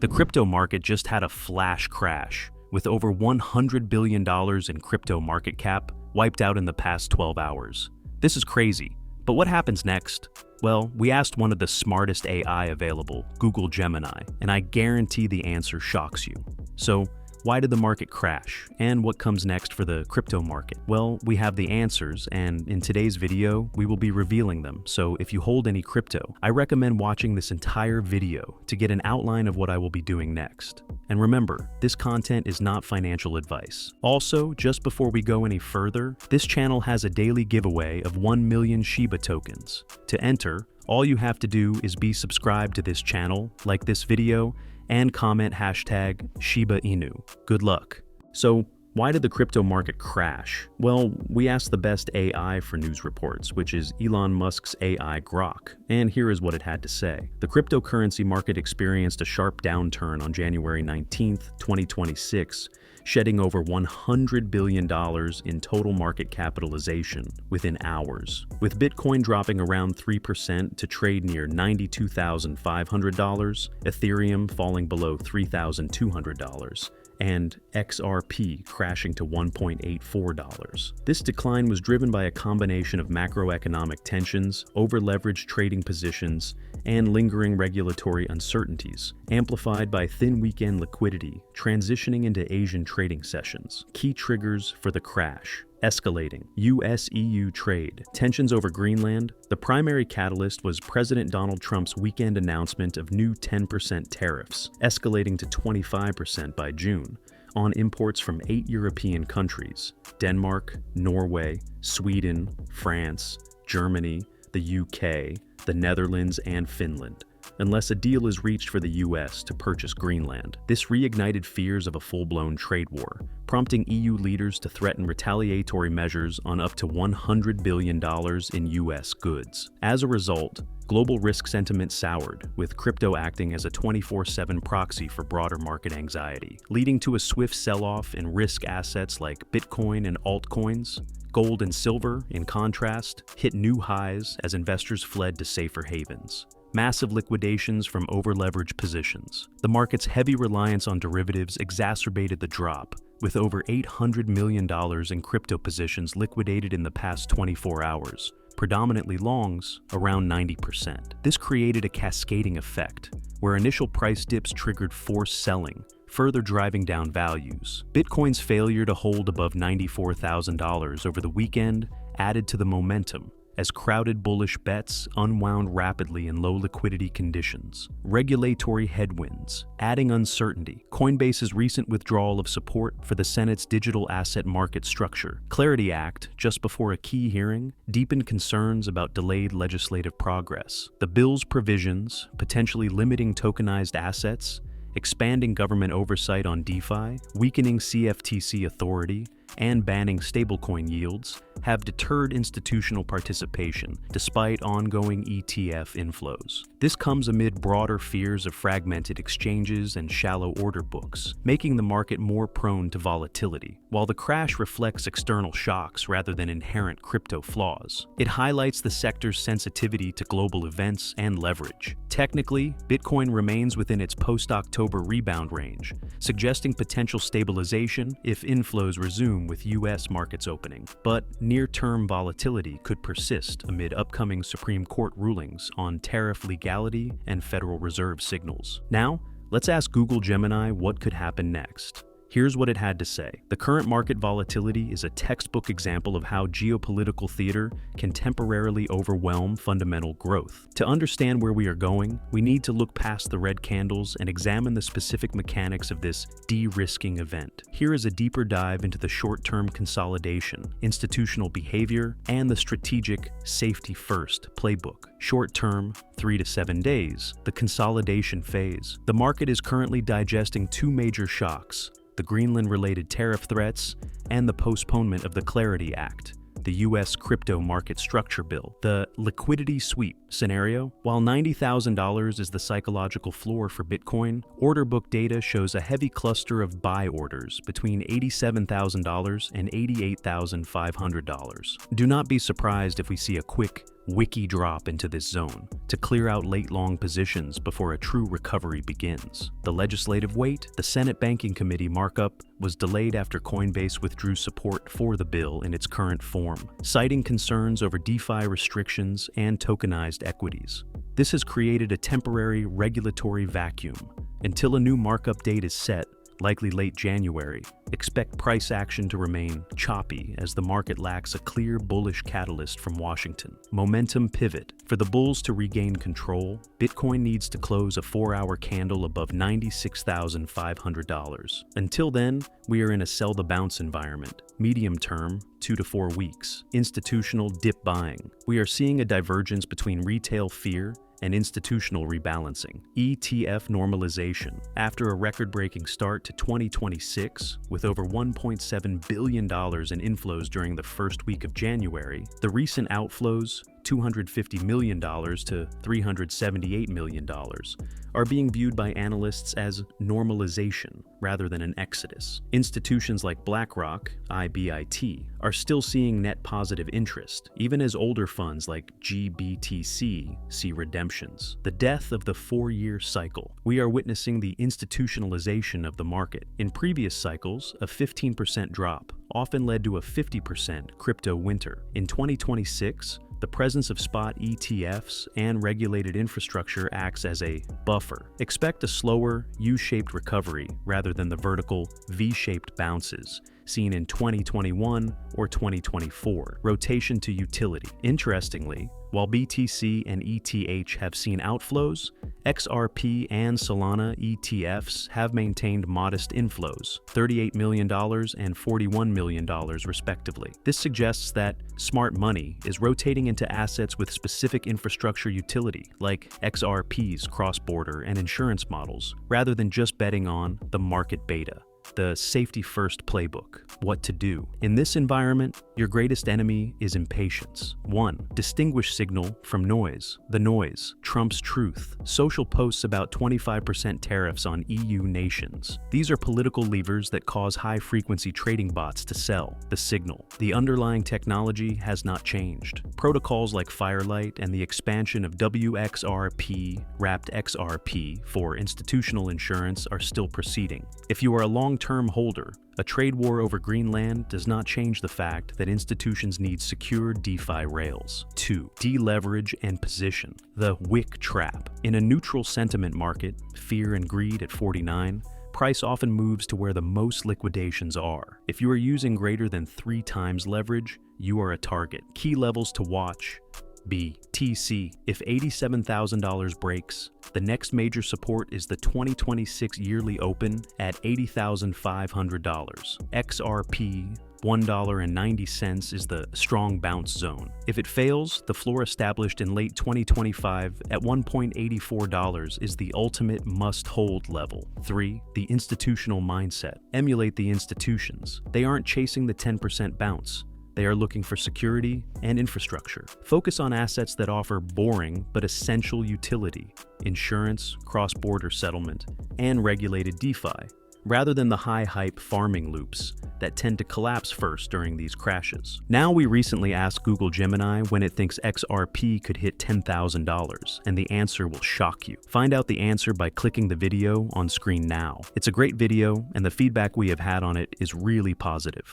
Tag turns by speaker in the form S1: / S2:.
S1: The crypto market just had a flash crash, with over $100 billion in crypto market cap wiped out in the past 12 hours. This is crazy, but what happens next? Well, we asked one of the smartest AI available, Google Gemini, and I guarantee the answer shocks you. So, why did the market crash? And what comes next for the crypto market? Well, we have the answers, and in today's video, we will be revealing them. So if you hold any crypto, I recommend watching this entire video to get an outline of what I will be doing next. And remember, this content is not financial advice. Also, just before we go any further, this channel has a daily giveaway of 1 million Shiba tokens. To enter, all you have to do is be subscribed to this channel, like this video, and comment hashtag Shiba Inu. Good luck. So, why did the crypto market crash? Well, we asked the best AI for news reports, which is Elon Musk's AI Grok, and here is what it had to say. The cryptocurrency market experienced a sharp downturn on January 19th, 2026, shedding over $100 billion in total market capitalization within hours, with Bitcoin dropping around 3% to trade near $92,500, Ethereum falling below $3,200, and XRP crashing to $1.84. This decline was driven by a combination of macroeconomic tensions, over-leveraged trading positions, and lingering regulatory uncertainties, amplified by thin weekend liquidity transitioning into Asian trading sessions. Key triggers for the crash: escalating US-EU trade, tensions over Greenland. The primary catalyst was President Donald Trump's weekend announcement of new 10% tariffs, escalating to 25% by June, on imports from 8 European countries: Denmark, Norway, Sweden, France, Germany, the UK, the Netherlands, and Finland, unless a deal is reached for the US to purchase Greenland. This reignited fears of a full-blown trade war, prompting EU leaders to threaten retaliatory measures on up to $100 billion in US goods. As a result, global risk sentiment soured, with crypto acting as a 24/7 proxy for broader market anxiety, leading to a swift sell-off in risk assets like Bitcoin and altcoins. Gold and silver, in contrast, hit new highs as investors fled to safer havens. Massive liquidations from over-leveraged positions. The market's heavy reliance on derivatives exacerbated the drop, with over $800 million in crypto positions liquidated in the past 24 hours, predominantly longs, around 90%. This created a cascading effect, where initial price dips triggered forced selling, further driving down values. Bitcoin's failure to hold above $94,000 over the weekend added to the momentum, as crowded bullish bets unwound rapidly in low liquidity conditions. Regulatory headwinds, adding uncertainty. Coinbase's recent withdrawal of support for the Senate's digital asset market structure, Clarity Act, just before a key hearing, deepened concerns about delayed legislative progress. The bill's provisions, potentially limiting tokenized assets, expanding government oversight on DeFi, weakening CFTC authority, and banning stablecoin yields, have deterred institutional participation despite ongoing ETF inflows. This comes amid broader fears of fragmented exchanges and shallow order books, making the market more prone to volatility. While the crash reflects external shocks rather than inherent crypto flaws, it highlights the sector's sensitivity to global events and leverage. Technically, Bitcoin remains within its post-October rebound range, suggesting potential stabilization if inflows resume with US markets opening. But near-term volatility could persist amid upcoming Supreme Court rulings on tariff legality and Federal Reserve signals. Now, let's ask Google Gemini what could happen next. Here's what it had to say. The current market volatility is a textbook example of how geopolitical theater can temporarily overwhelm fundamental growth. To understand where we are going, we need to look past the red candles and examine the specific mechanics of this de-risking event. Here is a deeper dive into the short-term consolidation, institutional behavior, and the strategic safety-first playbook. Short-term, 3 to 7 days, the consolidation phase. The market is currently digesting two major shocks: the Greenland-related tariff threats, and the postponement of the Clarity Act, the US crypto market structure bill. The liquidity sweep scenario: while $90,000 is the psychological floor for Bitcoin, order book data shows a heavy cluster of buy orders between $87,000 and $88,500. Do not be surprised if we see a quick wiki drop into this zone to clear out late-long positions before a true recovery begins. The legislative wait, the Senate Banking Committee markup, was delayed after Coinbase withdrew support for the bill in its current form, citing concerns over DeFi restrictions and tokenized equities. This has created a temporary regulatory vacuum. Until a new markup date is set, likely late January, expect price action to remain choppy as the market lacks a clear bullish catalyst from Washington. Momentum pivot. For the bulls to regain control, Bitcoin needs to close a 4-hour candle above $96,500. Until then, we are in a sell the bounce environment. Medium term, 2 to 4 weeks. Institutional dip buying. We are seeing a divergence between retail fear and institutional rebalancing. ETF normalization. After a record-breaking start to 2026, with over $1.7 billion in inflows during the first week of January, the recent outflows, $250 million to $378 million, are being viewed by analysts as normalization rather than an exodus. Institutions like BlackRock, IBIT, are still seeing net positive interest, even as older funds like GBTC see redemptions. The death of the 4-year cycle. We are witnessing the institutionalization of the market. In previous cycles, a 15% drop often led to a 50% crypto winter. In 2026, the presence of spot ETFs and regulated infrastructure acts as a buffer. Expect a slower, U-shaped recovery rather than the vertical, V-shaped bounces seen in 2021 or 2024. Rotation to utility. Interestingly, while BTC and ETH have seen outflows, XRP and Solana ETFs have maintained modest inflows, $38 million and $41 million respectively. This suggests that smart money is rotating into assets with specific infrastructure utility, like XRP's cross-border and insurance models, rather than just betting on the market beta. The safety-first playbook. What to do. In this environment, your greatest enemy is impatience. 1. Distinguish signal from noise. The noise trumps truth. Social posts about 25% tariffs on EU nations. These are political levers that cause high-frequency trading bots to sell. The signal. The underlying technology has not changed. Protocols like Firelight and the expansion of WXRP, wrapped XRP for institutional insurance are still proceeding. If you are a long-term holder, a trade war over Greenland does not change the fact that institutions need secure DeFi rails. 2. Deleverage and position. The wick trap. In a neutral sentiment market, fear and greed at 49, price often moves to where the most liquidations are. If you are using greater than 3 times leverage, you are a target. Key levels to watch. BTC. If $87,000 breaks, the next major support is the 2026 yearly open at $80,500. XRP, $1.90 is the strong bounce zone. If it fails, the floor established in late 2025 at $1.84 is the ultimate must-hold level. 3. The institutional mindset. Emulate the institutions. They aren't chasing the 10% bounce. They are looking for security and infrastructure. Focus on assets that offer boring but essential utility, insurance, cross-border settlement, and regulated DeFi, rather than the high-hype farming loops that tend to collapse first during these crashes. Now, we recently asked Google Gemini when it thinks XRP could hit $10,000, and the answer will shock you. Find out the answer by clicking the video on screen now. It's a great video, and the feedback we have had on it is really positive.